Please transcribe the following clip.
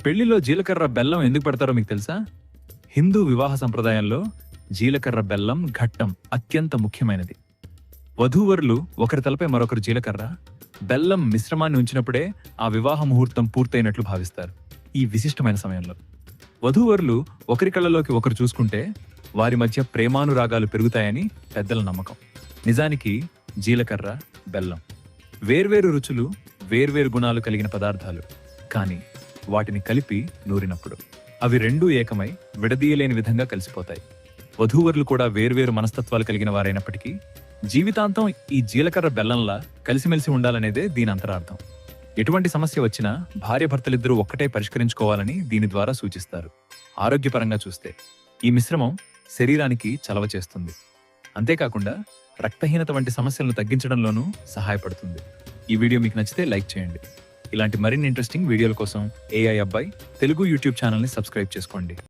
పెళ్లిలో జీలకర్ర బెల్లం ఎందుకు పెడతారో మీకు తెలుసా? హిందూ వివాహ సంప్రదాయంలో జీలకర్ర బెల్లం ఘట్టం అత్యంత ముఖ్యమైనది. వధూవరులు ఒకరి తలపై మరొకరు జీలకర్ర బెల్లం మిశ్రమాన్ని ఉంచినప్పుడే ఆ వివాహ ముహూర్తం పూర్తయినట్లు భావిస్తారు. ఈ విశిష్టమైన సమయంలో వధూవరులు ఒకరి కళ్ళలోకి ఒకరు చూసుకుంటే వారి మధ్య ప్రేమానురాగాలు పెరుగుతాయని పెద్దల నమ్మకం. నిజానికి జీలకర్ర, బెల్లం వేర్వేరు రుచులు, వేర్వేరు గుణాలు కలిగిన పదార్థాలు. కానీ వాటిని కలిపి నూరినప్పుడు అవి రెండూ ఏకమై విడదీయలేని విధంగా కలిసిపోతాయి. వధూవరులు కూడా వేర్వేరు మనస్తత్వాలు కలిగిన వారైనప్పటికీ జీవితాంతం ఈ జీలకర్ర బెల్లంలా కలిసిమెలిసి ఉండాలనేదే దీని అంతరార్థం. ఎటువంటి సమస్య వచ్చినా భార్యాభర్తలిద్దరూ ఒక్కటే పరిష్కరించుకోవాలని దీని ద్వారా సూచిస్తారు. ఆరోగ్యపరంగా చూస్తే ఈ మిశ్రమం శరీరానికి చలవ చేస్తుంది. అంతేకాకుండా రక్తహీనత వంటి సమస్యలను తగ్గించడంలోనూ సహాయపడుతుంది. ఈ వీడియో మీకు నచ్చితే లైక్ చేయండి. ఇలాంటి మరిన్ని ఇంట్రెస్టింగ్ వీడియోల కోసం AI అబ్బాయి తెలుగు యూట్యూబ్ ఛానల్ని సబ్స్క్రైబ్ చేసుకోండి.